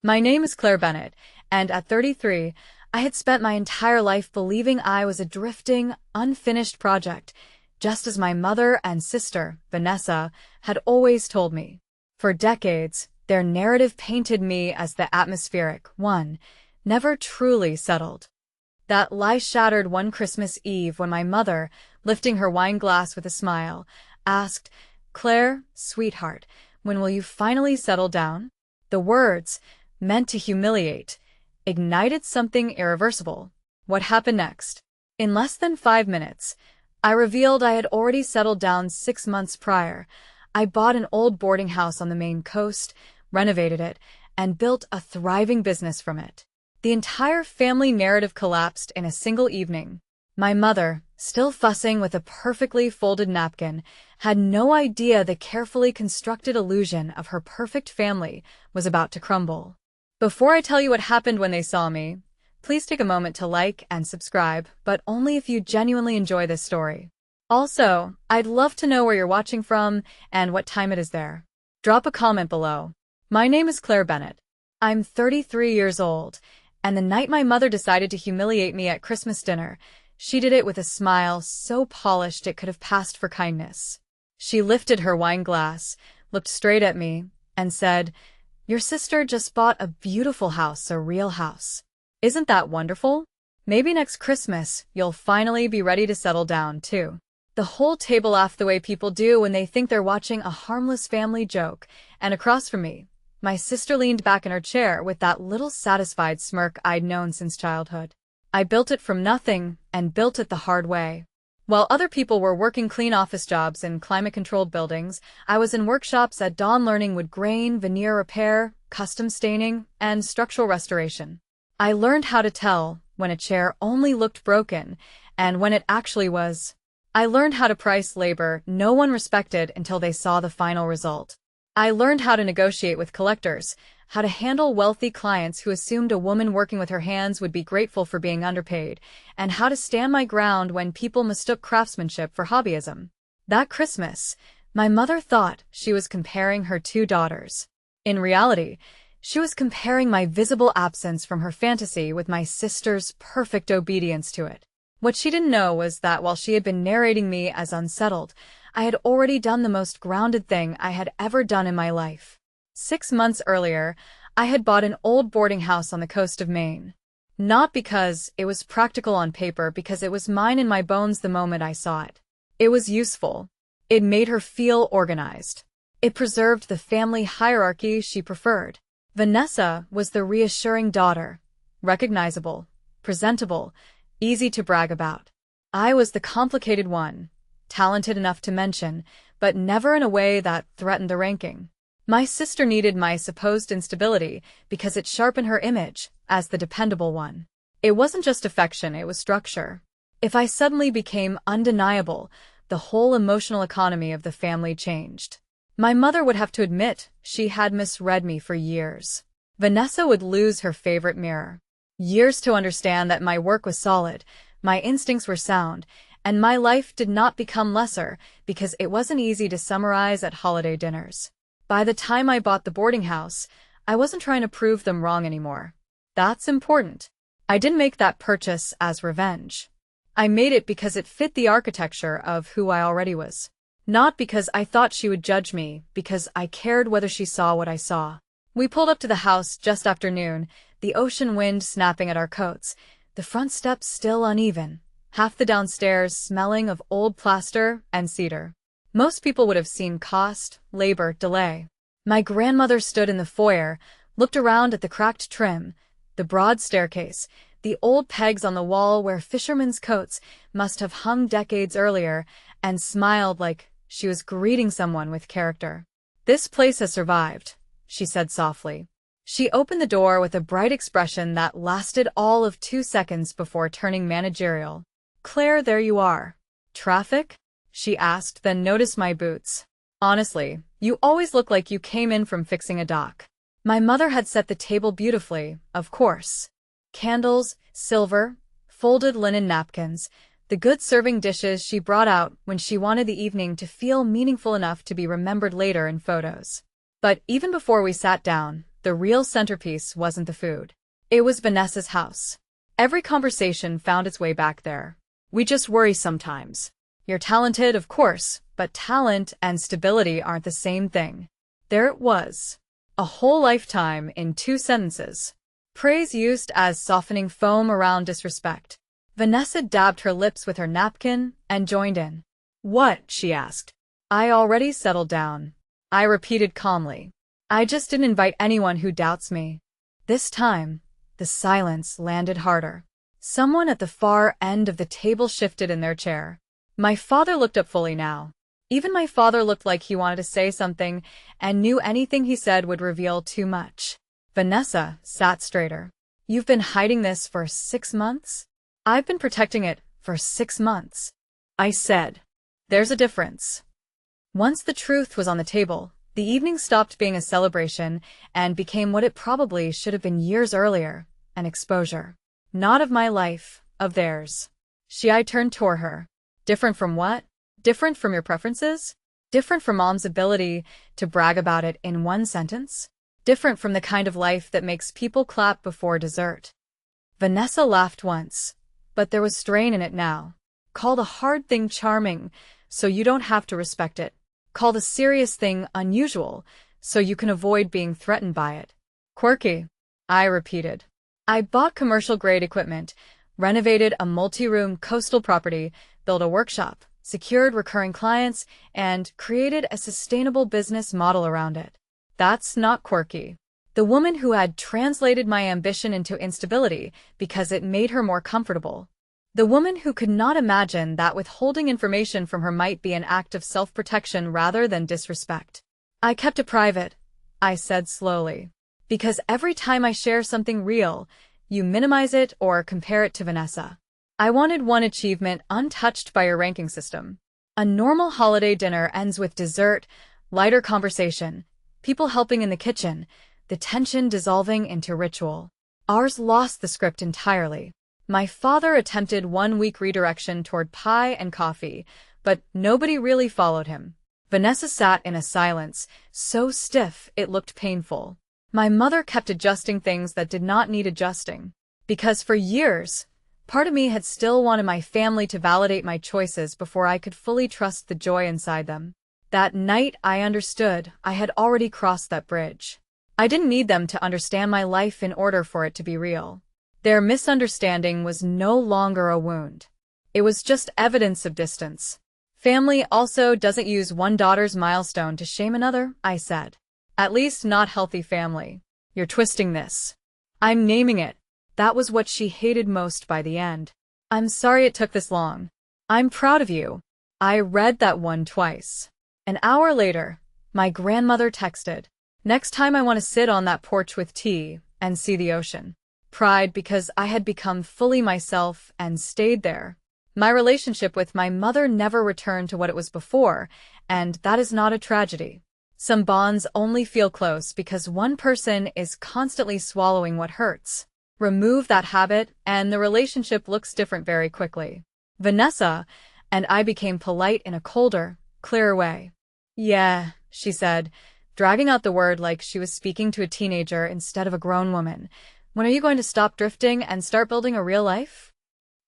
My name is Claire Bennett, and at 33, I had spent my entire life believing I was a drifting, unfinished project, just as my mother and sister, Vanessa, had always told me. For decades, their narrative painted me as the atmospheric one, never truly settled. That lie shattered one Christmas Eve when my mother, lifting her wine glass with a smile, asked, "Claire, sweetheart, when will you finally settle down?" The words, meant to humiliate, ignited something irreversible. What happened next? In less than 5 minutes, I revealed I had already settled down 6 months prior. I bought an old boarding house on the Maine coast, renovated it, and built a thriving business from it. The entire family narrative collapsed in a single evening. My mother, still fussing with a perfectly folded napkin, had no idea the carefully constructed illusion of her perfect family was about to crumble. Before I tell you what happened when they saw me, please take a moment to like and subscribe, but only if you genuinely enjoy this story. Also, I'd love to know where you're watching from and what time it is there. Drop a comment below. My name is Claire Bennett. I'm 33 years old, and the night my mother decided to humiliate me at Christmas dinner, she did it with a smile so polished it could have passed for kindness. She lifted her wine glass, looked straight at me, and said, "Your sister just bought a beautiful house, a real house. Isn't that wonderful? Maybe next Christmas you'll finally be ready to settle down, too." The whole table laughed the way people do when they think they're watching a harmless family joke, and across from me, my sister leaned back in her chair with that little satisfied smirk I'd known since childhood. I built it from nothing, and built it the hard way. While other people were working clean office jobs in climate-controlled buildings, I was in workshops at dawn learning wood grain, veneer repair, custom staining, and structural restoration. I learned how to tell when a chair only looked broken and when it actually was. I learned how to price labor no one respected until they saw the final result. I learned how to negotiate with collectors, how to handle wealthy clients who assumed a woman working with her hands would be grateful for being underpaid, and how to stand my ground when people mistook craftsmanship for hobbyism. That Christmas, my mother thought she was comparing her two daughters. In reality, she was comparing my visible absence from her fantasy with my sister's perfect obedience to it. What she didn't know was that while she had been narrating me as unsettled, I had already done the most grounded thing I had ever done in my life. 6 months earlier, I had bought an old boarding house on the coast of Maine. Not because it was practical on paper, because it was mine in my bones the moment I saw it. It was useful. It made her feel organized. It preserved the family hierarchy she preferred. Vanessa was the reassuring daughter, recognizable, presentable, easy to brag about. I was the complicated one, talented enough to mention, but never in a way that threatened the ranking. My sister needed my supposed instability because it sharpened her image as the dependable one. It wasn't just affection, it was structure. If I suddenly became undeniable, the whole emotional economy of the family changed. My mother would have to admit she had misread me for years. Vanessa would lose her favorite mirror. Years to understand that my work was solid, my instincts were sound, and my life did not become lesser because it wasn't easy to summarize at holiday dinners. By the time I bought the boarding house, I wasn't trying to prove them wrong anymore. That's important. I didn't make that purchase as revenge. I made it because it fit the architecture of who I already was. Not because I thought she would judge me, because I cared whether she saw what I saw. We pulled up to the house just after noon, the ocean wind snapping at our coats, the front steps still uneven, half the downstairs smelling of old plaster and cedar. Most people would have seen cost, labor, delay. My grandmother stood in the foyer, looked around at the cracked trim, the broad staircase, the old pegs on the wall where fishermen's coats must have hung decades earlier, and smiled like she was greeting someone with character. "This place has survived," she said softly. She opened the door with a bright expression that lasted all of 2 seconds before turning managerial. "Claire, there you are. Traffic?" she asked, then noticed my boots. "Honestly, you always look like you came in from fixing a dock." My mother had set the table beautifully, of course. Candles, silver, folded linen napkins, the good serving dishes she brought out when she wanted the evening to feel meaningful enough to be remembered later in photos. But even before we sat down, The real centerpiece wasn't the food. It was Vanessa's house. Every conversation found its way back there. We just worry sometimes. You're talented, of course, but talent and stability aren't the same thing. There it was. A whole lifetime in 2 sentences. Praise used as softening foam around disrespect. Vanessa dabbed her lips with her napkin and joined in. What? She asked. I already settled down. I repeated calmly. I just didn't invite anyone who doubts me. This time, the silence landed harder. Someone at the far end of the table shifted in their chair. My father looked up fully now. Even my father looked like he wanted to say something and knew anything he said would reveal too much. Vanessa sat straighter. You've been hiding this for 6 months? I've been protecting it for 6 months. I said. There's a difference. Once the truth was on the table, the evening stopped being a celebration and became what it probably should have been years earlier, an exposure. Not of my life, of theirs. I turned toward her. Different from what? Different from your preferences? Different from Mom's ability to brag about it in 1 sentence? Different from the kind of life that makes people clap before dessert. Vanessa laughed once, but there was strain in it now. Call the hard thing charming, so you don't have to respect it. Call the serious thing unusual, so you can avoid being threatened by it. Quirky, I repeated. I bought commercial-grade equipment, renovated a multi-room coastal property, built a workshop, secured recurring clients, and created a sustainable business model around it. That's not quirky. The woman who had translated my ambition into instability because it made her more comfortable. The woman who could not imagine that withholding information from her might be an act of self-protection rather than disrespect. I kept it private, I said slowly. Because every time I share something real, you minimize it or compare it to Vanessa. I wanted one achievement untouched by your ranking system. A normal holiday dinner ends with dessert, lighter conversation, people helping in the kitchen, the tension dissolving into ritual. Ours lost the script entirely. My father attempted 1-week redirection toward pie and coffee, but nobody really followed him. Vanessa sat in a silence, so stiff it looked painful. My mother kept adjusting things that did not need adjusting. Because for years, part of me had still wanted my family to validate my choices before I could fully trust the joy inside them. That night I understood I had already crossed that bridge. I didn't need them to understand my life in order for it to be real. Their misunderstanding was no longer a wound. It was just evidence of distance. Family also doesn't use one daughter's milestone to shame another, I said. At least not healthy family. You're twisting this. I'm naming it. That was what she hated most by the end. I'm sorry it took this long. I'm proud of you. I read that one twice. An hour later, my grandmother texted. Next time I want to sit on that porch with tea and see the ocean. Pride because I had become fully myself and stayed there. My relationship with my mother never returned to what it was before, and that is not a tragedy. Some bonds only feel close because one person is constantly swallowing what hurts. Remove that habit, and the relationship looks different very quickly. Vanessa and I became polite in a colder, clearer way. Yeah, she said, dragging out the word like she was speaking to a teenager instead of a grown woman. When are you going to stop drifting and start building a real life?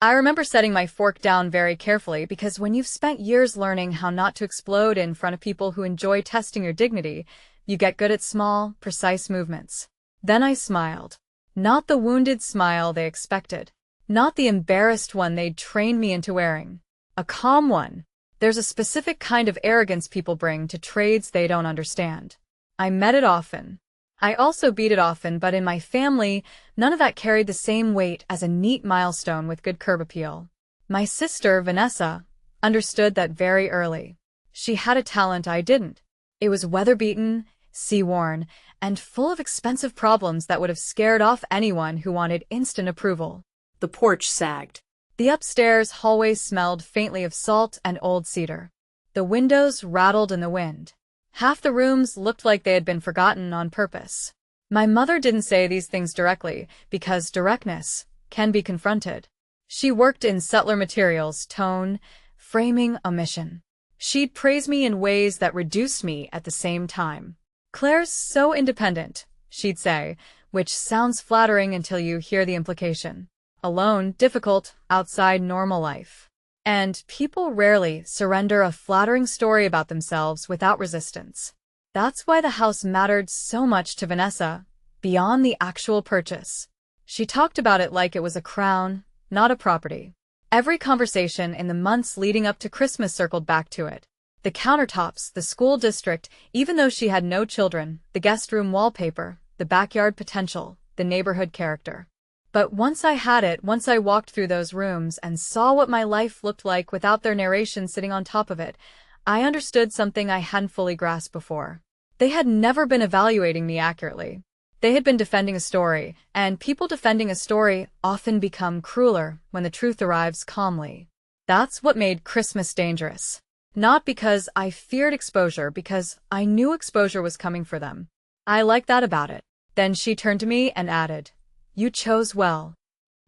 I remember setting my fork down very carefully because when you've spent years learning how not to explode in front of people who enjoy testing your dignity, you get good at small, precise movements. Then I smiled. Not the wounded smile they expected. Not the embarrassed one they'd trained me into wearing. A calm one. There's a specific kind of arrogance people bring to trades they don't understand. I met it often. I also beat it often, but in my family, none of that carried the same weight as a neat milestone with good curb appeal. My sister, Vanessa, understood that very early. She had a talent I didn't. It was weather-beaten, sea-worn, and full of expensive problems that would have scared off anyone who wanted instant approval. The porch sagged. The upstairs hallway smelled faintly of salt and old cedar. The windows rattled in the wind. Half the rooms looked like they had been forgotten on purpose. My mother didn't say these things directly, because directness can be confronted. She worked in subtler materials, tone, framing, omission. She'd praise me in ways that reduced me at the same time. Claire's so independent. she'd say, which sounds flattering until you hear the implication. Alone, difficult, outside normal life. And people rarely surrender a flattering story about themselves without resistance. That's why the house mattered so much to Vanessa, beyond the actual purchase. She talked about it like it was a crown, not a property. Every conversation in the months leading up to Christmas circled back to it. The countertops, the school district, even though she had no children, the guest room wallpaper, the backyard potential, the neighborhood character. But once I had it, once I walked through those rooms and saw what my life looked like without their narration sitting on top of it, I understood something I hadn't fully grasped before. They had never been evaluating me accurately. They had been defending a story, and people defending a story often become crueler when the truth arrives calmly. That's what made Christmas dangerous. Not because I feared exposure, because I knew exposure was coming for them. I liked that about it. Then she turned to me and added, "You chose well."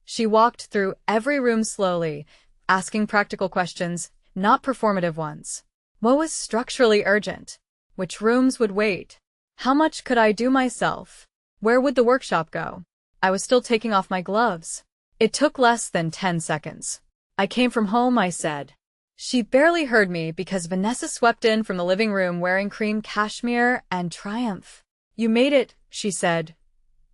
She walked through every room slowly, asking practical questions, not performative ones. What was structurally urgent? Which rooms would wait? How much could I do myself? Where would the workshop go? I was still taking off my gloves. It took less than 10 seconds. "I came from home," I said. She barely heard me because Vanessa swept in from the living room wearing cream cashmere and triumph. "You made it," she said,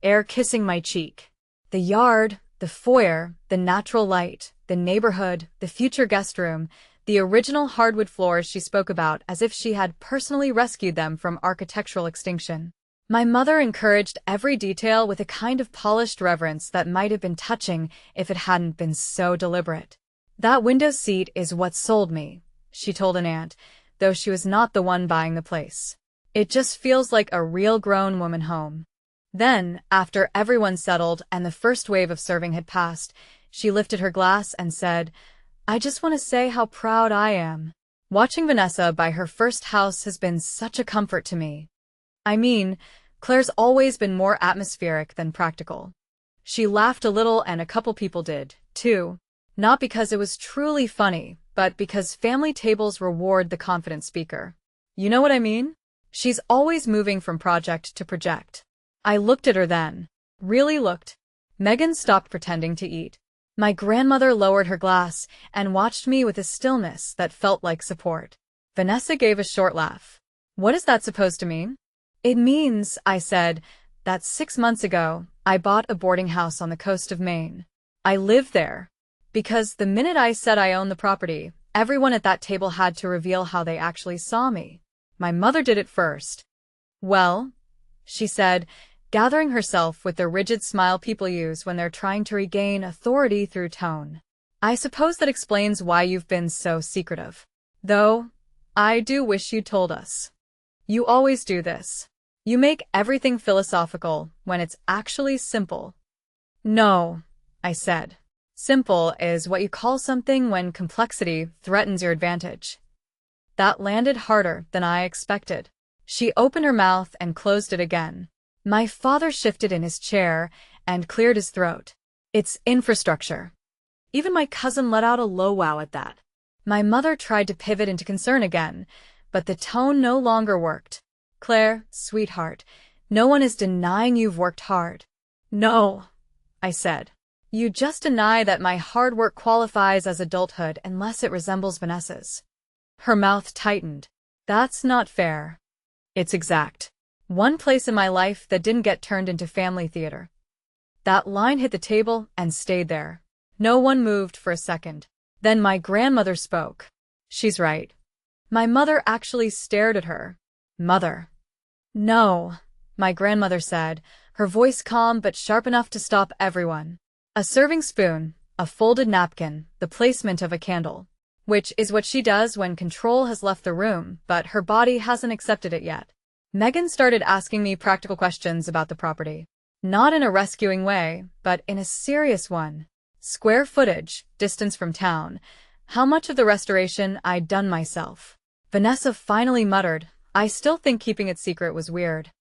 air kissing my cheek. The yard, the foyer, the natural light, the neighborhood, the future guest room, the original hardwood floors she spoke about as if she had personally rescued them from architectural extinction. My mother encouraged every detail with a kind of polished reverence that might have been touching if it hadn't been so deliberate. "That window seat is what sold me," she told an aunt, though she was not the one buying the place. "It just feels like a real grown woman home." Then, after everyone settled and the first wave of serving had passed, she lifted her glass and said, "I just want to say how proud I am. Watching Vanessa buy her first house has been such a comfort to me. I mean, Claire's always been more atmospheric than practical." She laughed a little and a couple people did, too. Not because it was truly funny, but because family tables reward the confident speaker. You know what I mean? She's always moving from project to project. I looked at her then. Really looked. Megan stopped pretending to eat. My grandmother lowered her glass and watched me with a stillness that felt like support. Vanessa gave a short laugh. "What is that supposed to mean?" "It means," I said, "that 6 months ago, I bought a boarding house on the coast of Maine. I lived there. Because the minute I said I owned the property, everyone at that table had to reveal how they actually saw me. My mother did it first." "Well," she said, gathering herself with the rigid smile people use when they're trying to regain authority through tone, "I suppose that explains why you've been so secretive. Though, I do wish you'd told us. You always do this. You make everything philosophical when it's actually simple." "No," I said. "Simple is what you call something when complexity threatens your advantage." That landed harder than I expected. She opened her mouth and closed it again. My father shifted in his chair and cleared his throat. "It's infrastructure." Even my cousin let out a low wow at that. My mother tried to pivot into concern again, but the tone no longer worked. "Claire, sweetheart, no one is denying you've worked hard." "No," I said. "You just deny that my hard work qualifies as adulthood unless it resembles Vanessa's." Her mouth tightened. "That's not fair." "It's exact. One place in my life that didn't get turned into family theater." That line hit the table and stayed there. No one moved for a second. Then my grandmother spoke. "She's right." My mother actually stared at her. "Mother." "No," my grandmother said, her voice calm but sharp enough to stop everyone. "A serving spoon, a folded napkin, the placement of a candle." Which is what she does when control has left the room, but her body hasn't accepted it yet. Megan started asking me practical questions about the property. Not in a rescuing way, but in a serious one. Square footage, distance from town, how much of the restoration I'd done myself. Vanessa finally muttered, "I still think keeping it secret was weird."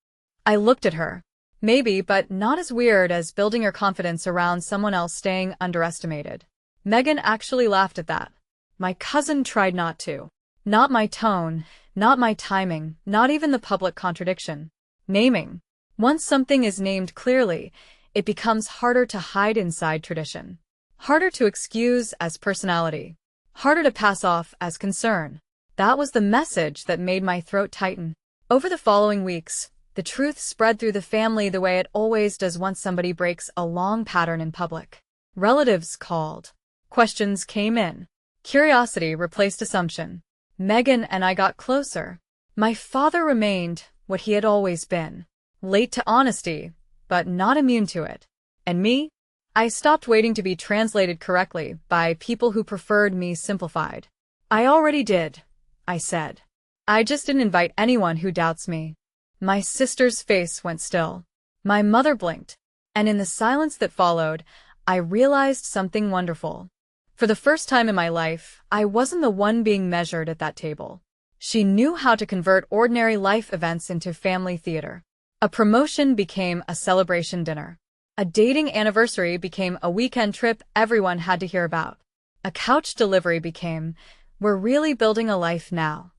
I looked at her. Maybe, but not as weird as building your confidence around someone else staying underestimated. Megan actually laughed at that. My cousin tried not to. Not my tone, not my timing, not even the public contradiction. Naming Once something is named clearly, it becomes harder to hide inside tradition, harder to excuse as personality, harder to pass off as concern. That was the message that made my throat tighten. Over the following weeks, the truth spread through the family the way it always does once somebody breaks a long pattern in public. Relatives called. Questions came in. Curiosity replaced assumption. Megan and I got closer. My father remained what he had always been. Late to honesty, but not immune to it. And me? I stopped waiting to be translated correctly by people who preferred me simplified. I already did, I said. I just didn't invite anyone who doubts me. My sister's face went still. My mother blinked. And in the silence that followed, I realized something wonderful. For the first time in my life, I wasn't the one being measured at that table. She knew how to convert ordinary life events into family theater. A promotion became a celebration dinner. A dating anniversary became a weekend trip everyone had to hear about. A couch delivery became, we're really building a life now.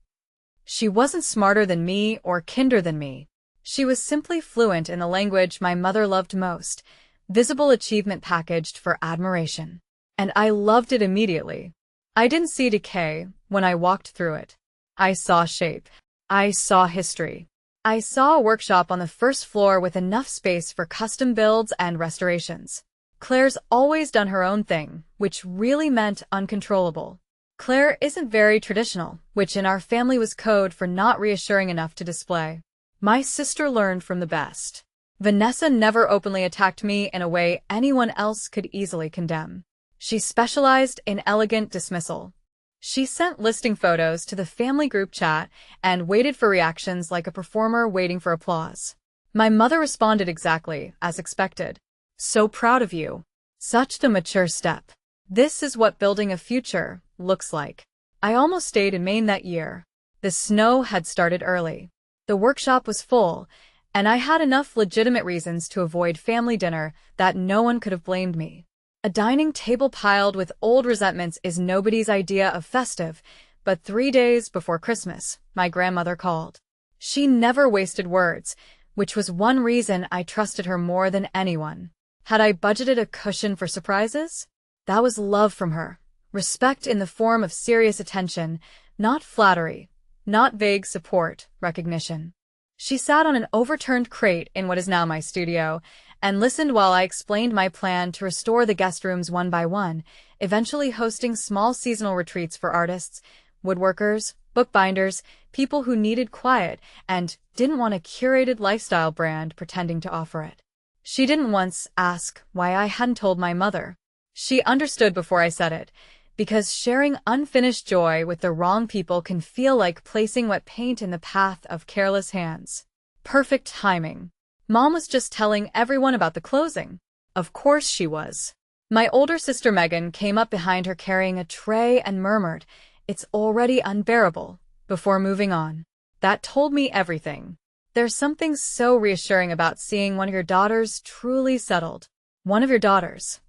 She wasn't smarter than me or kinder than me. She was simply fluent in the language my mother loved most, visible achievement packaged for admiration. And I loved it immediately. I didn't see decay when I walked through it. I saw shape. I saw history. I saw a workshop on the first floor with enough space for custom builds and restorations. Claire's always done her own thing, which really meant uncontrollable. Claire isn't very traditional, which in our family was code for not reassuring enough to display. My sister learned from the best. Vanessa never openly attacked me in a way anyone else could easily condemn. She specialized in elegant dismissal. She sent listing photos to the family group chat and waited for reactions like a performer waiting for applause. My mother responded exactly as expected. So proud of you. Such the mature step. This is what building a future looks like. I almost stayed in Maine that year. The snow had started early. The workshop was full, and I had enough legitimate reasons to avoid family dinner that no one could have blamed me. A dining table piled with old resentments is nobody's idea of festive, but 3 days before Christmas, my grandmother called. She never wasted words, which was one reason I trusted her more than anyone. Had I budgeted a cushion for surprises? That was love from her. Respect in the form of serious attention, not flattery, not vague support, recognition. She sat on an overturned crate in what is now my studio and listened while I explained my plan to restore the guest rooms one by one, eventually hosting small seasonal retreats for artists, woodworkers, bookbinders, people who needed quiet and didn't want a curated lifestyle brand pretending to offer it. She didn't once ask why I hadn't told my mother. She understood before I said it, because sharing unfinished joy with the wrong people can feel like placing wet paint in the path of careless hands. Perfect timing. Mom was just telling everyone about the closing. Of course she was. My older sister Megan came up behind her carrying a tray and murmured, "It's already unbearable," before moving on. That told me everything. There's something so reassuring about seeing one of your daughters truly settled. One of your daughters.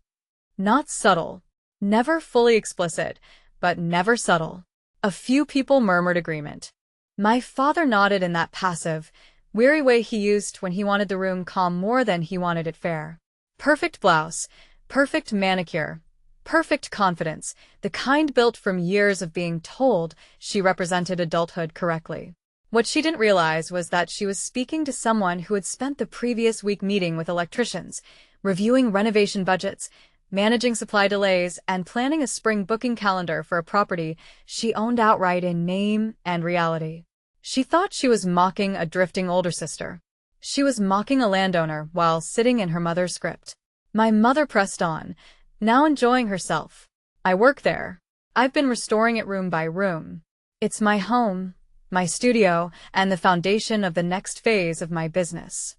Not subtle. Never fully explicit, but never subtle. A few people murmured agreement. My father nodded in that passive, weary way he used when he wanted the room calm more than he wanted it fair. Perfect blouse, perfect manicure, perfect confidence, the kind built from years of being told she represented adulthood correctly. What she didn't realize was that she was speaking to someone who had spent the previous week meeting with electricians, reviewing renovation budgets, managing supply delays, and planning a spring booking calendar for a property she owned outright in name and reality. She thought she was mocking a drifting older sister. She was mocking a landowner while sitting in her mother's crypt. My mother pressed on, now enjoying herself. I work there. I've been restoring it room by room. It's my home, my studio, and the foundation of the next phase of my business.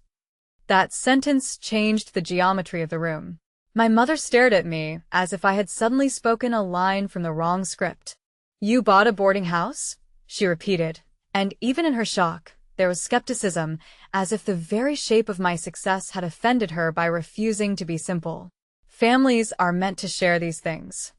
That sentence changed the geometry of the room. My mother stared at me as if I had suddenly spoken a line from the wrong script. "You bought a boarding house?" she repeated, and even in her shock, there was skepticism, as if the very shape of my success had offended her by refusing to be simple. Families are meant to share these things.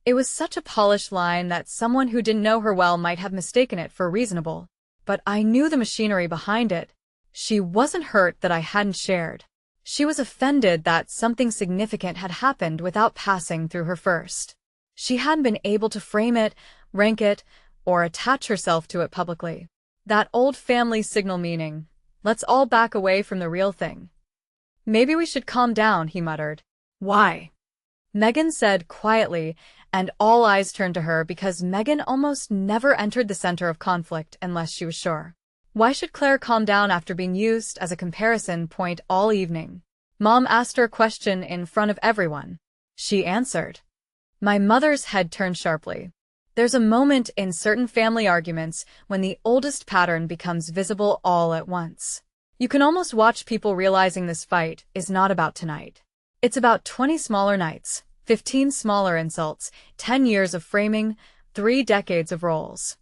It was such a polished line that someone who didn't know her well might have mistaken it for reasonable. But I knew the machinery behind it. She wasn't hurt that I hadn't shared. She was offended that something significant had happened without passing through her first. She hadn't been able to frame it, rank it, or attach herself to it publicly. That old family signal meaning, let's all back away from the real thing. Maybe we should calm down, he muttered. Why? Megan said quietly, and all eyes turned to her because Megan almost never entered the center of conflict unless she was sure. Why should Claire calm down after being used as a comparison point all evening? Mom asked her a question in front of everyone. She answered. My mother's head turned sharply. There's a moment in certain family arguments when the oldest pattern becomes visible all at once. You can almost watch people realizing this fight is not about tonight. It's about 20 smaller nights, 15 smaller insults, 10 years of framing, 3 decades of roles.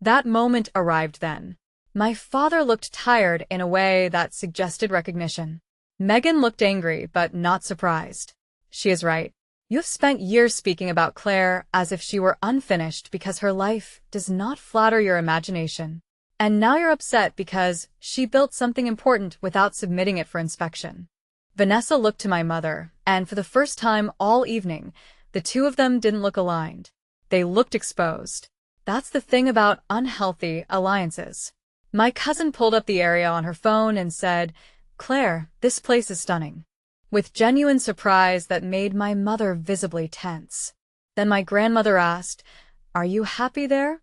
That moment arrived then. My father looked tired in a way that suggested recognition. Megan looked angry but not surprised. She is right. You have spent years speaking about Claire as if she were unfinished because her life does not flatter your imagination. And now you're upset because she built something important without submitting it for inspection. Vanessa looked to my mother, and for the first time all evening, the two of them didn't look aligned. They looked exposed. That's the thing about unhealthy alliances. My cousin pulled up the area on her phone and said, Claire, this place is stunning. With genuine surprise that made my mother visibly tense. Then my grandmother asked, Are you happy there?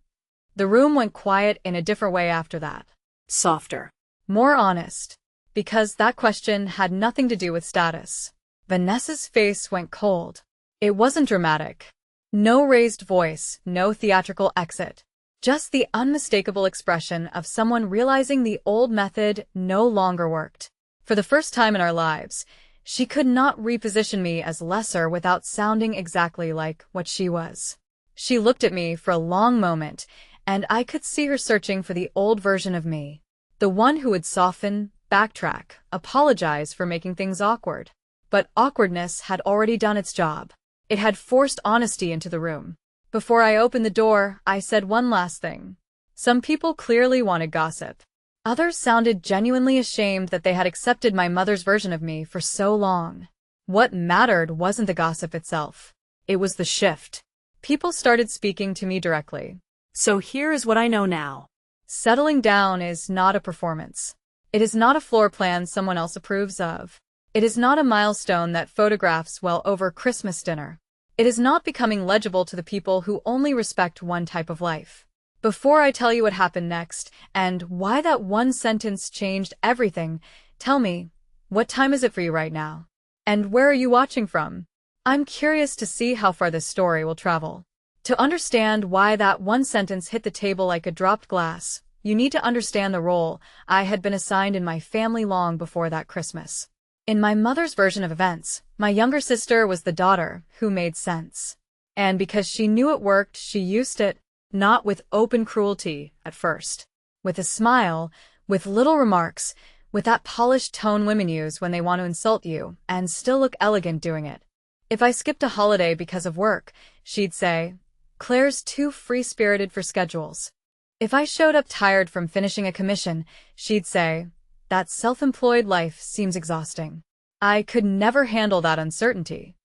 The room went quiet in a different way after that. Softer. More honest. Because that question had nothing to do with status. Vanessa's face went cold. It wasn't dramatic. No raised voice, no theatrical exit. Just the unmistakable expression of someone realizing the old method no longer worked. For the first time in our lives, she could not reposition me as lesser without sounding exactly like what she was. She looked at me for a long moment, and I could see her searching for the old version of me. The one who would soften, backtrack, apologize for making things awkward. But awkwardness had already done its job. It had forced honesty into the room. Before I opened the door, I said one last thing. Some people clearly wanted gossip. Others sounded genuinely ashamed that they had accepted my mother's version of me for so long. What mattered wasn't the gossip itself. It was the shift. People started speaking to me directly. So here is what I know now. Settling down is not a performance. It is not a floor plan someone else approves of. It is not a milestone that photographs well over Christmas dinner. It is not becoming legible to the people who only respect one type of life. Before I tell you what happened next, and why that one sentence changed everything, tell me, what time is it for you right now? And where are you watching from? I'm curious to see how far this story will travel. To understand why that one sentence hit the table like a dropped glass, you need to understand the role I had been assigned in my family long before that Christmas. In my mother's version of events, my younger sister was the daughter who made sense. And because she knew it worked, she used it, not with open cruelty at first. With a smile, with little remarks, with that polished tone women use when they want to insult you and still look elegant doing it. If I skipped a holiday because of work, she'd say, Claire's too free-spirited for schedules. If I showed up tired from finishing a commission, she'd say, that self-employed life seems exhausting. I could never handle that uncertainty.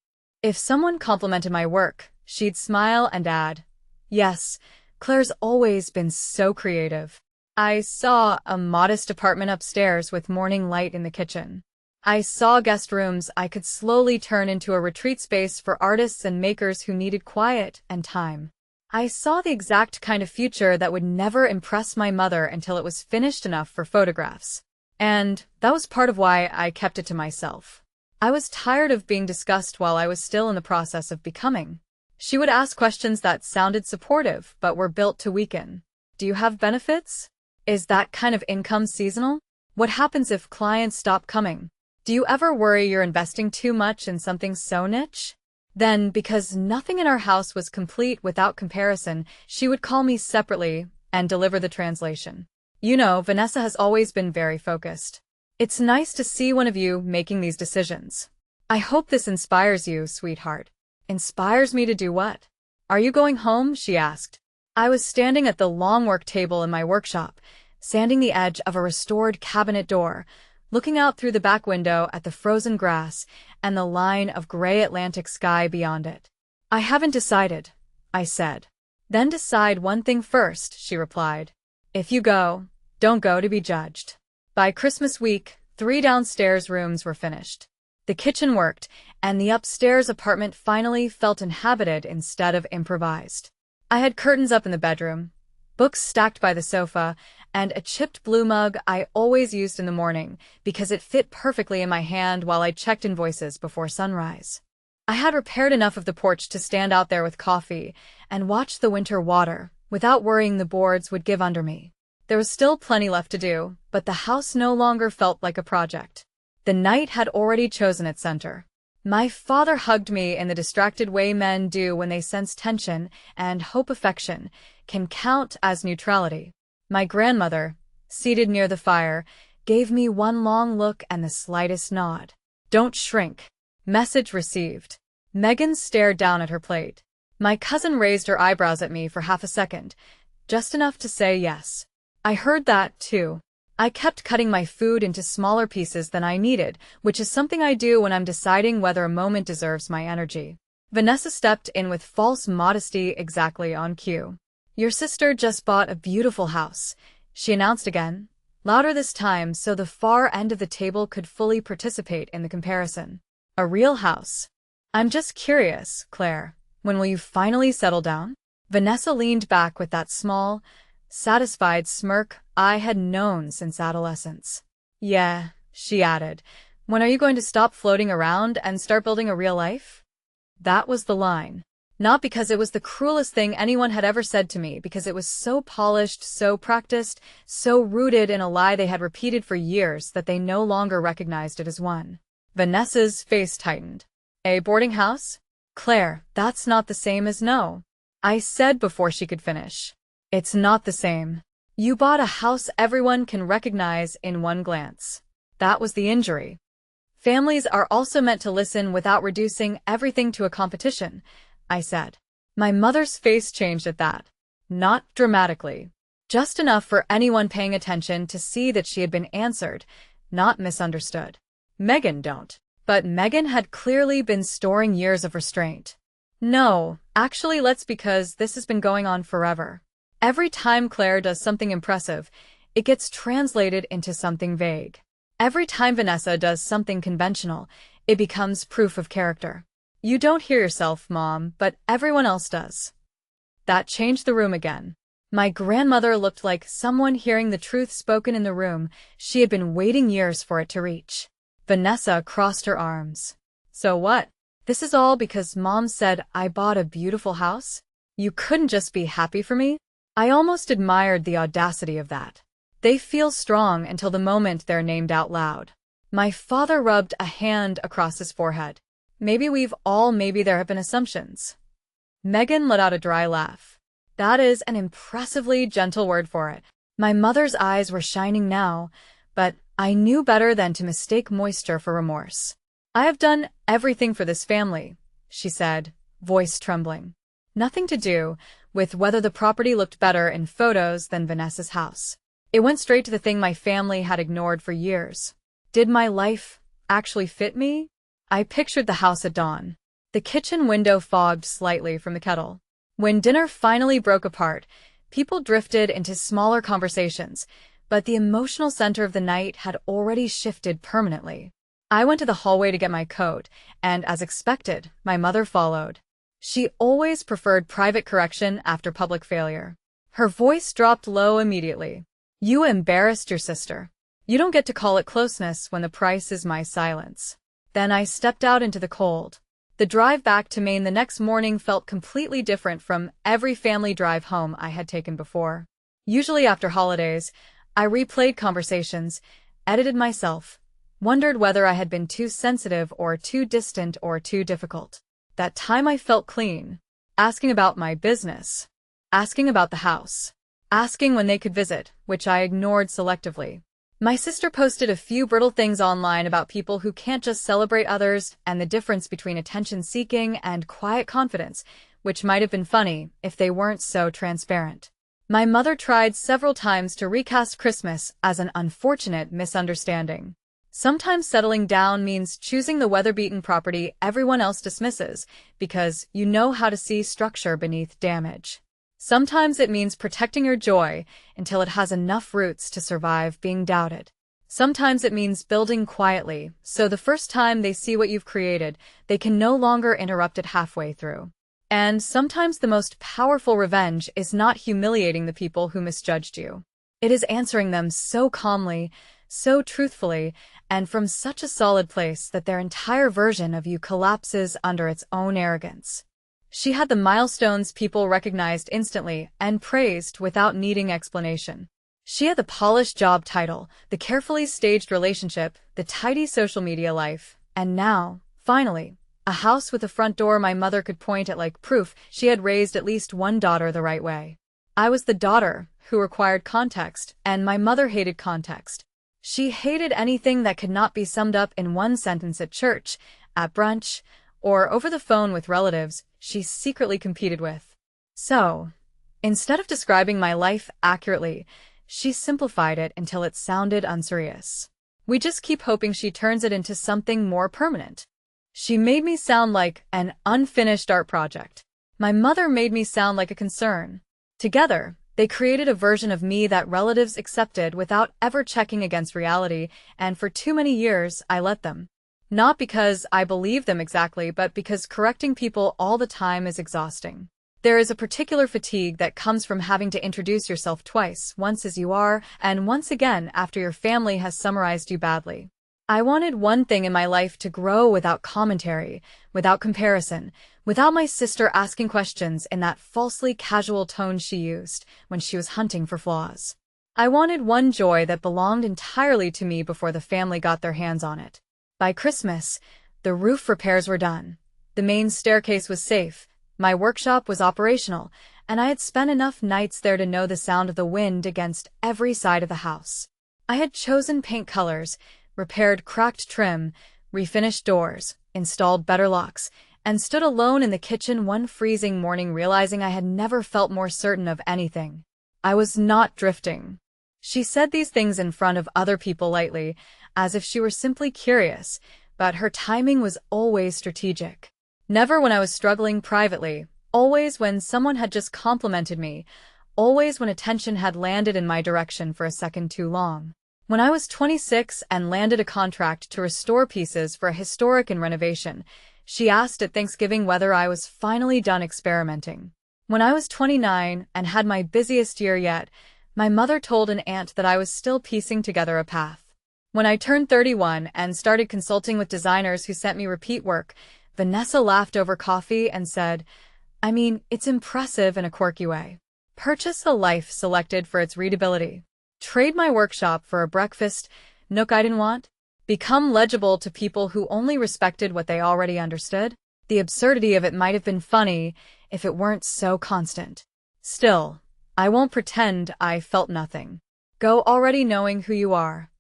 If someone complimented my work, she'd smile and add, yes, Claire's always been so creative. I saw a modest apartment upstairs with morning light in the kitchen. I saw guest rooms I could slowly turn into a retreat space for artists and makers who needed quiet and time. I saw the exact kind of future that would never impress my mother until it was finished enough for photographs. And that was part of why I kept it to myself. I was tired of being discussed while I was still in the process of becoming. She would ask questions that sounded supportive but were built to weaken. Do you have benefits? Is that kind of income seasonal? What happens if clients stop coming? Do you ever worry you're investing too much in something so niche? Then, because nothing in our house was complete without comparison, she would call me separately and deliver the translation. You know, Vanessa has always been very focused. It's nice to see one of you making these decisions. I hope this inspires you, sweetheart. Inspires me to do what? Are you going home? She asked. I was standing at the long work table in my workshop, sanding the edge of a restored cabinet door, looking out through the back window at the frozen grass and the line of gray Atlantic sky beyond it. "I haven't decided," I said. "Then decide one thing first," she replied. "If you go, don't go to be judged." By Christmas week, 3 downstairs rooms were finished. The kitchen worked, and the upstairs apartment finally felt inhabited instead of improvised. I had curtains up in the bedroom, books stacked by the sofa, and a chipped blue mug I always used in the morning because it fit perfectly in my hand while I checked invoices before sunrise. I had repaired enough of the porch to stand out there with coffee and watch the winter water without worrying the boards would give under me. There was still plenty left to do, but the house no longer felt like a project. The night had already chosen its center. My father hugged me in the distracted way men do when they sense tension and hope affection can count as neutrality. My grandmother, seated near the fire, gave me one long look and the slightest nod. "Don't shrink." Message received. Megan stared down at her plate. My cousin raised her eyebrows at me for half a second, just enough to say yes. I heard that, too. I kept cutting my food into smaller pieces than I needed, which is something I do when I'm deciding whether a moment deserves my energy. Vanessa stepped in with false modesty exactly on cue. "Your sister just bought a beautiful house," she announced again, louder this time so the far end of the table could fully participate in the comparison. "A real house. I'm just curious, Claire, when will you finally settle down?" Vanessa leaned back with that small, satisfied smirk I had known since adolescence. "Yeah," she added, "when are you going to stop floating around and start building a real life?" That was the line. Not because it was the cruelest thing anyone had ever said to me, because it was so polished, so practiced, so rooted in a lie they had repeated for years that they no longer recognized it as one. Vanessa's face tightened. "A boarding house? Claire, that's not the same as no," I said before she could finish. "It's not the same. You bought a house everyone can recognize in one glance. That was the injury." "Families are also meant to listen without reducing everything to a competition," I said. My mother's face changed at that. Not dramatically. Just enough for anyone paying attention to see that she had been answered, not misunderstood. Megan don't. But Megan had clearly been storing years of restraint. "No, actually because this has been going on forever. Every time Claire does something impressive, it gets translated into something vague. Every time Vanessa does something conventional, it becomes proof of character. You don't hear yourself, Mom, but everyone else does." That changed the room again. My grandmother looked like someone hearing the truth spoken in the room she had been waiting years for it to reach. Vanessa crossed her arms. "So what? This is all because Mom said I bought a beautiful house? You couldn't just be happy for me?" I almost admired the audacity of that. They feel strong until the moment they're named out loud. My father rubbed a hand across his forehead. Maybe there have been assumptions." Megan let out a dry laugh. "That is an impressively gentle word for it." My mother's eyes were shining now, but I knew better than to mistake moisture for remorse. "I have done everything for this family," she said, voice trembling. Nothing to do with whether the property looked better in photos than Vanessa's house. It went straight to the thing my family had ignored for years. Did my life actually fit me? I pictured the house at dawn. The kitchen window fogged slightly from the kettle. When dinner finally broke apart, people drifted into smaller conversations, but the emotional center of the night had already shifted permanently. I went to the hallway to get my coat, and as expected, my mother followed. She always preferred private correction after public failure. Her voice dropped low immediately. "You embarrassed your sister. You don't get to call it closeness when the price is my silence." Then I stepped out into the cold. The drive back to Maine the next morning felt completely different from every family drive home I had taken before. Usually after holidays, I replayed conversations, edited myself, wondered whether I had been too sensitive or too distant or too difficult. That time I felt clean, asking about my business, asking about the house, asking when they could visit, which I ignored selectively. My sister posted a few brittle things online about people who can't just celebrate others and the difference between attention-seeking and quiet confidence, which might have been funny if they weren't so transparent. My mother tried several times to recast Christmas as an unfortunate misunderstanding. Sometimes settling down means choosing the weather-beaten property everyone else dismisses because you know how to see structure beneath damage. Sometimes it means protecting your joy until it has enough roots to survive being doubted. Sometimes it means building quietly, so the first time they see what you've created, they can no longer interrupt it halfway through. And sometimes the most powerful revenge is not humiliating the people who misjudged you. It is answering them so calmly, so truthfully, and from such a solid place that their entire version of you collapses under its own arrogance. She had the milestones people recognized instantly and praised without needing explanation. She had the polished job title, the carefully staged relationship, the tidy social media life, and now, finally, a house with a front door my mother could point at like proof she had raised at least one daughter the right way. I was the daughter who required context, and my mother hated context. She hated anything that could not be summed up in one sentence at church, at brunch, or over the phone with relatives she secretly competed with. So, instead of describing my life accurately, she simplified it until it sounded unserious. We just keep hoping she turns it into something more permanent. She made me sound like an unfinished art project. My mother made me sound like a concern. Together, they created a version of me that relatives accepted without ever checking against reality, and for too many years, I let them. Not because I believe them exactly, but because correcting people all the time is exhausting. There is a particular fatigue that comes from having to introduce yourself twice, once as you are, and once again after your family has summarized you badly. I wanted one thing in my life to grow without commentary, without comparison, without my sister asking questions in that falsely casual tone she used when she was hunting for flaws. I wanted one joy that belonged entirely to me before the family got their hands on it. By Christmas, the roof repairs were done. The main staircase was safe. My workshop was operational, and I had spent enough nights there to know the sound of the wind against every side of the house. I had chosen paint colors, repaired cracked trim, refinished doors, installed better locks, and stood alone in the kitchen one freezing morning realizing I had never felt more certain of anything. I was not drifting. She said these things in front of other people lightly, as if she were simply curious, but her timing was always strategic. Never when I was struggling privately, always when someone had just complimented me, always when attention had landed in my direction for a second too long. When I was 26 and landed a contract to restore pieces for a historic renovation, she asked at Thanksgiving whether I was finally done experimenting. When I was 29 and had my busiest year yet, my mother told an aunt that I was still piecing together a path. When I turned 31 and started consulting with designers who sent me repeat work, Vanessa laughed over coffee and said, "I mean, it's impressive in a quirky way. Purchase a life selected for its readability. Trade my workshop for a breakfast nook I didn't want. Become legible to people who only respected what they already understood." The absurdity of it might have been funny if it weren't so constant. Still, I won't pretend I felt nothing. Go already knowing who you are.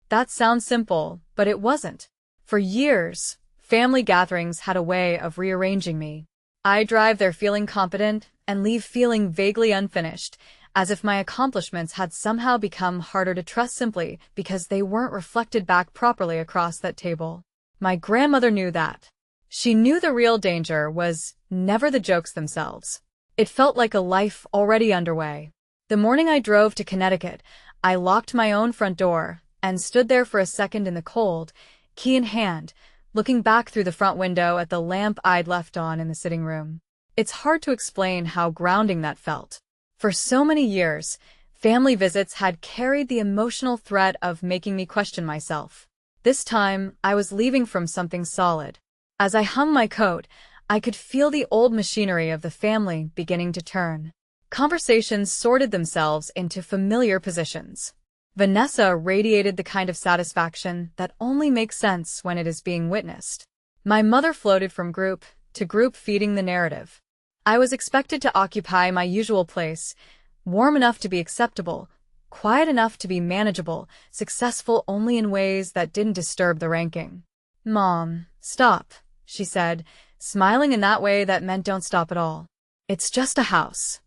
That sounds simple, but it wasn't. For years, family gatherings had a way of rearranging me. I drive there feeling competent and leave feeling vaguely unfinished, as if my accomplishments had somehow become harder to trust simply because they weren't reflected back properly across that table. My grandmother knew that. She knew the real danger was never the jokes themselves. It felt like a life already underway. The morning I drove to Connecticut, I locked my own front door and stood there for a second in the cold, key in hand, looking back through the front window at the lamp I'd left on in the sitting room. It's hard to explain how grounding that felt. For so many years, family visits had carried the emotional threat of making me question myself. This time, I was leaving from something solid. As I hung my coat, I could feel the old machinery of the family beginning to turn. Conversations sorted themselves into familiar positions. Vanessa radiated the kind of satisfaction that only makes sense when it is being witnessed. My mother floated from group to group feeding the narrative. I was expected to occupy my usual place, warm enough to be acceptable, quiet enough to be manageable, successful only in ways that didn't disturb the ranking. "Mom, stop," she said, smiling in that way that meant don't stop at all. "It's just a house."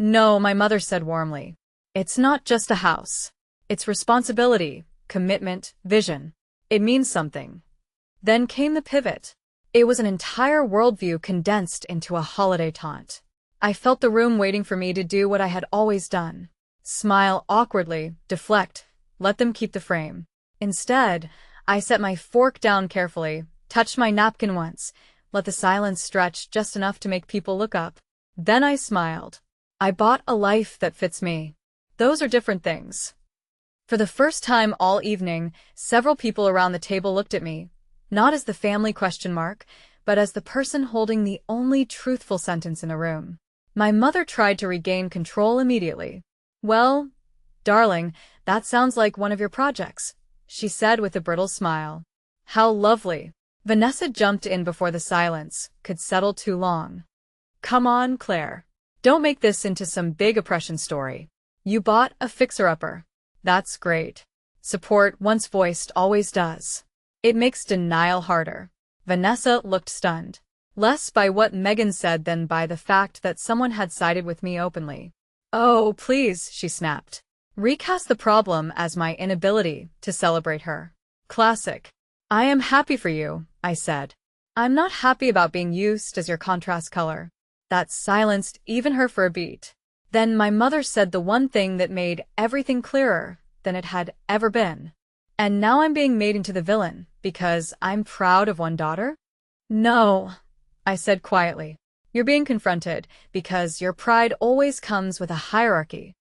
No, my mother said warmly. It's not just a house. It's responsibility, commitment, vision. It means something. Then came the pivot. It was an entire worldview condensed into a holiday taunt. I felt the room waiting for me to do what I had always done. Smile awkwardly, deflect, let them keep the frame. Instead, I set my fork down carefully, touched my napkin once, let the silence stretch just enough to make people look up. Then I smiled. I bought a life that fits me. Those are different things. For the first time all evening, several people around the table looked at me, not as the family ? But as the person holding the only truthful sentence in the room. My mother tried to regain control immediately. Well, darling, that sounds like one of your projects, she said with a brittle smile. How lovely. Vanessa jumped in before the silence could settle too long. Come on, Claire. Don't make this into some big oppression story. You bought a fixer-upper. That's great. Support, once voiced, always does. It makes denial harder. Vanessa looked stunned. Less by what Megan said than by the fact that someone had sided with me openly. Oh, please, she snapped. Recast the problem as my inability to celebrate her. Classic. I am happy for you, I said. I'm not happy about being used as your contrast color. That silenced even her for a beat. Then my mother said the one thing that made everything clearer than it had ever been. And now I'm being made into the villain because I'm proud of one daughter? No, I said quietly. You're being confronted because your pride always comes with a hierarchy.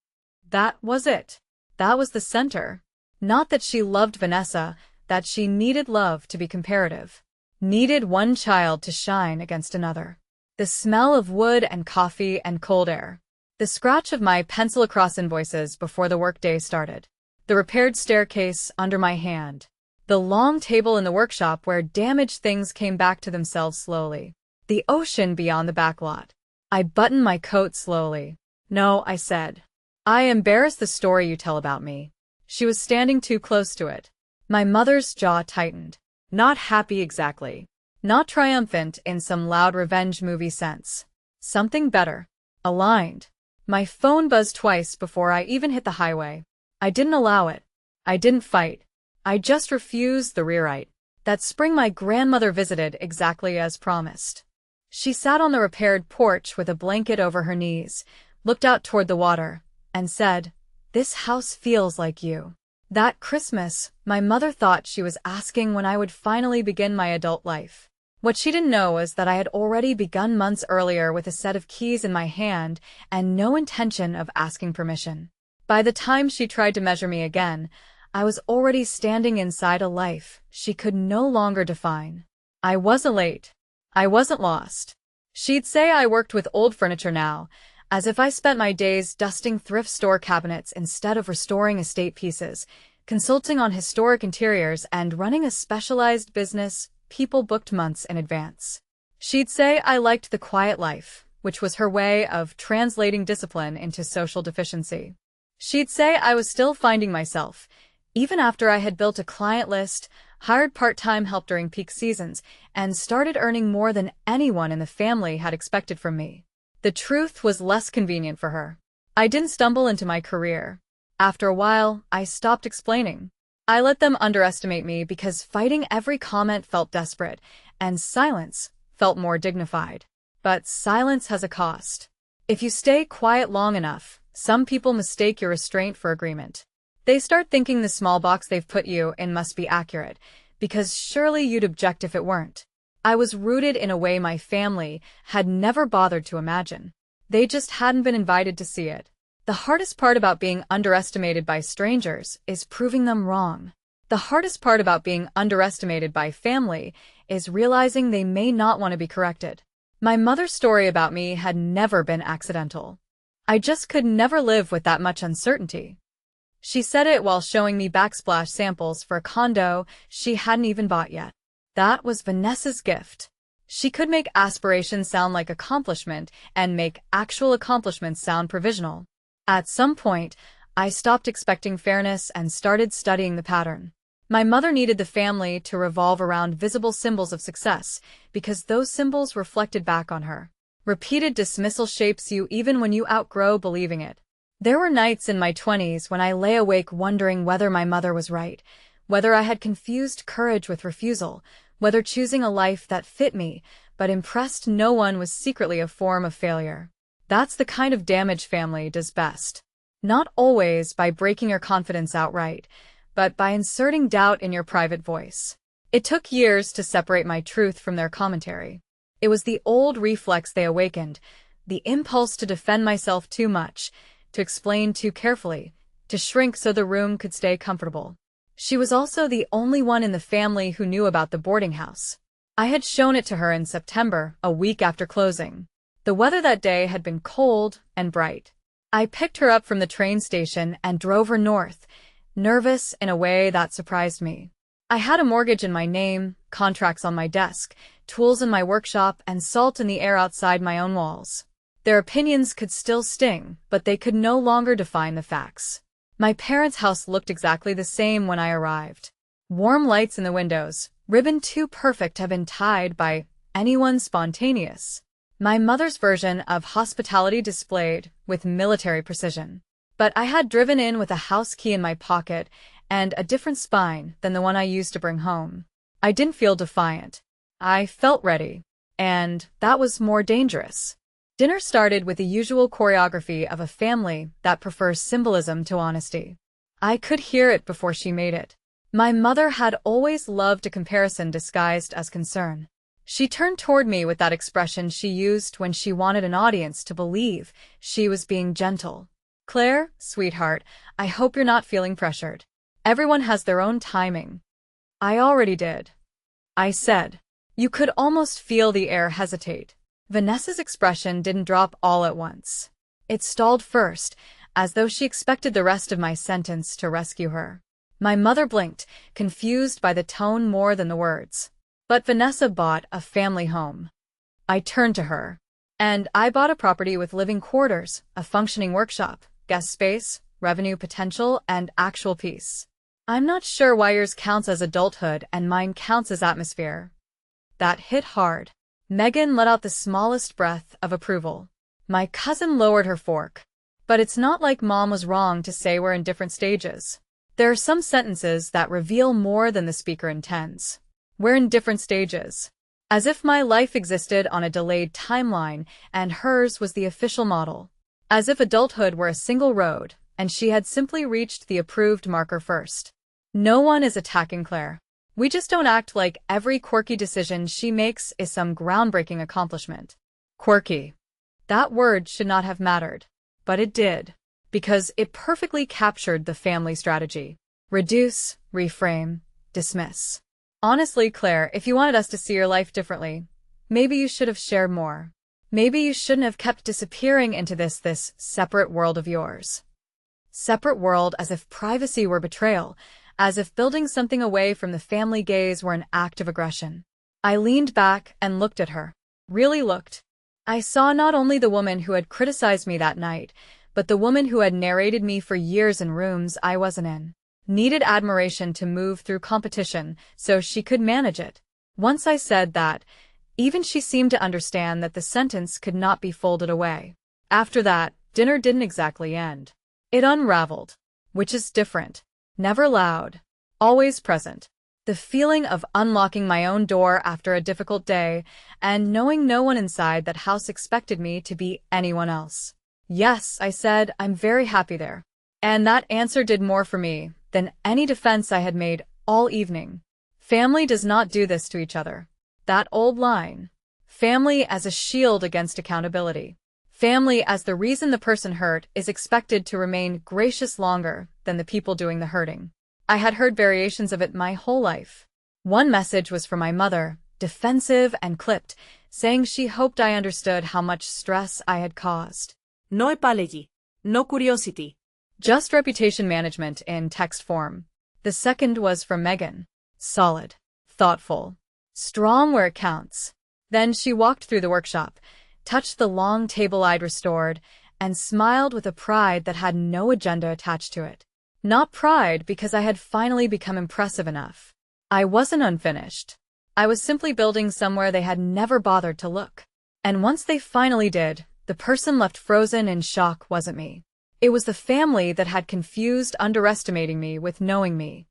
That was it. That was the center. Not that she loved Vanessa, that she needed love to be comparative. Needed one child to shine against another. The smell of wood and coffee and cold air. The scratch of my pencil across invoices before the workday started. The repaired staircase under my hand. The long table in the workshop where damaged things came back to themselves slowly. The ocean beyond the backlot. I buttoned my coat slowly. No, I said. I embarrass the story you tell about me. She was standing too close to it. My mother's jaw tightened. Not happy exactly. Not triumphant in some loud revenge movie sense. Something better. Aligned. My phone buzzed twice before I even hit the highway. I didn't allow it. I didn't fight. I just refused the rewrite. That spring my grandmother visited exactly as promised. She sat on the repaired porch with a blanket over her knees, looked out toward the water, and said, "This house feels like you." That Christmas, my mother thought she was asking when I would finally begin my adult life. What she didn't know was that I had already begun months earlier with a set of keys in my hand and no intention of asking permission. By the time she tried to measure me again, I was already standing inside a life she could no longer define. I wasn't late. I wasn't lost. She'd say I worked with old furniture now, as if I spent my days dusting thrift store cabinets instead of restoring estate pieces, consulting on historic interiors, and running a specialized business people booked months in advance. She'd say I liked the quiet life, which was her way of translating discipline into social deficiency. She'd say I was still finding myself, even after I had built a client list, hired part-time help during peak seasons, and started earning more than anyone in the family had expected from me. The truth was less convenient for her. I didn't stumble into my career. After a while, I stopped explaining. I let them underestimate me because fighting every comment felt desperate, and silence felt more dignified. But silence has a cost. If you stay quiet long enough, some people mistake your restraint for agreement. They start thinking the small box they've put you in must be accurate, because surely you'd object if it weren't. I was rooted in a way my family had never bothered to imagine. They just hadn't been invited to see it. The hardest part about being underestimated by strangers is proving them wrong. The hardest part about being underestimated by family is realizing they may not want to be corrected. My mother's story about me had never been accidental. I just could never live with that much uncertainty. She said it while showing me backsplash samples for a condo she hadn't even bought yet. That was Vanessa's gift. She could make aspirations sound like accomplishment and make actual accomplishments sound provisional. At some point, I stopped expecting fairness and started studying the pattern. My mother needed the family to revolve around visible symbols of success because those symbols reflected back on her. Repeated dismissal shapes you even when you outgrow believing it. There were nights in my 20s when I lay awake wondering whether my mother was right, whether I had confused courage with refusal, whether choosing a life that fit me but impressed no one was secretly a form of failure. That's the kind of damage family does best. Not always by breaking your confidence outright, but by inserting doubt in your private voice. It took years to separate my truth from their commentary. It was the old reflex they awakened, the impulse to defend myself too much, to explain too carefully, to shrink so the room could stay comfortable. She was also the only one in the family who knew about the boarding house. I had shown it to her in September, a week after closing. The weather that day had been cold and bright. I picked her up from the train station and drove her north, nervous in a way that surprised me. I had a mortgage in my name, contracts on my desk, tools in my workshop, and salt in the air outside my own walls. Their opinions could still sting, but they could no longer define the facts. My parents' house looked exactly the same when I arrived. Warm lights in the windows, ribbon too perfect to have been tied by anyone spontaneous. My mother's version of hospitality displayed with military precision. But I had driven in with a house key in my pocket and a different spine than the one I used to bring home. I didn't feel defiant. I felt ready. And that was more dangerous. Dinner started with the usual choreography of a family that prefers symbolism to honesty. I could hear it before she made it. My mother had always loved a comparison disguised as concern. She turned toward me with that expression she used when she wanted an audience to believe she was being gentle. "Claire, sweetheart, I hope you're not feeling pressured. Everyone has their own timing." "I already did," I said. You could almost feel the air hesitate. Vanessa's expression didn't drop all at once. It stalled first, as though she expected the rest of my sentence to rescue her. My mother blinked, confused by the tone more than the words. "But Vanessa bought a family home." I turned to her. "And I bought a property with living quarters, a functioning workshop, guest space, revenue potential, and actual peace. I'm not sure why yours counts as adulthood and mine counts as atmosphere." That hit hard. Megan let out the smallest breath of approval. My cousin lowered her fork. "But it's not like Mom was wrong to say we're in different stages. There are some sentences that reveal more than the speaker intends. We're in different stages." As if my life existed on a delayed timeline and hers was the official model. As if adulthood were a single road and she had simply reached the approved marker first. No one is attacking Claire. We just don't act like every quirky decision she makes is some groundbreaking accomplishment. Quirky. That word should not have mattered. But it did. Because it perfectly captured the family strategy. Reduce, reframe, dismiss. Honestly, Claire, if you wanted us to see your life differently, maybe you should have shared more. Maybe you shouldn't have kept disappearing into this separate world of yours. Separate world, as if privacy were betrayal, as if building something away from the family gaze were an act of aggression. I leaned back and looked at her. Really looked. I saw not only the woman who had criticized me that night, but the woman who had narrated me for years in rooms I wasn't in. Needed admiration to move through competition so she could manage it. Once I said that, even she seemed to understand that the sentence could not be folded away. After that, dinner didn't exactly end. It unraveled. Which is different. Never loud. Always present. The feeling of unlocking my own door after a difficult day and knowing no one inside that house expected me to be anyone else. "Yes," I said, "I'm very happy there." And that answer did more for me than any defense I had made all evening. Family does not do this to each other. That old line. Family as a shield against accountability. Family as the reason the person hurt is expected to remain gracious longer than the people doing the hurting. I had heard variations of it my whole life. One message was from my mother, defensive and clipped, saying she hoped I understood how much stress I had caused. No apology. No curiosity. Just reputation management in text form. The second was from Megan. Solid. Thoughtful. Strong where it counts. Then she walked through the workshop, touched the long table I'd restored, and smiled with a pride that had no agenda attached to it. Not pride because I had finally become impressive enough. I wasn't unfinished. I was simply building somewhere they had never bothered to look. And once they finally did, the person left frozen in shock wasn't me. It was the family that had confused underestimating me with knowing me.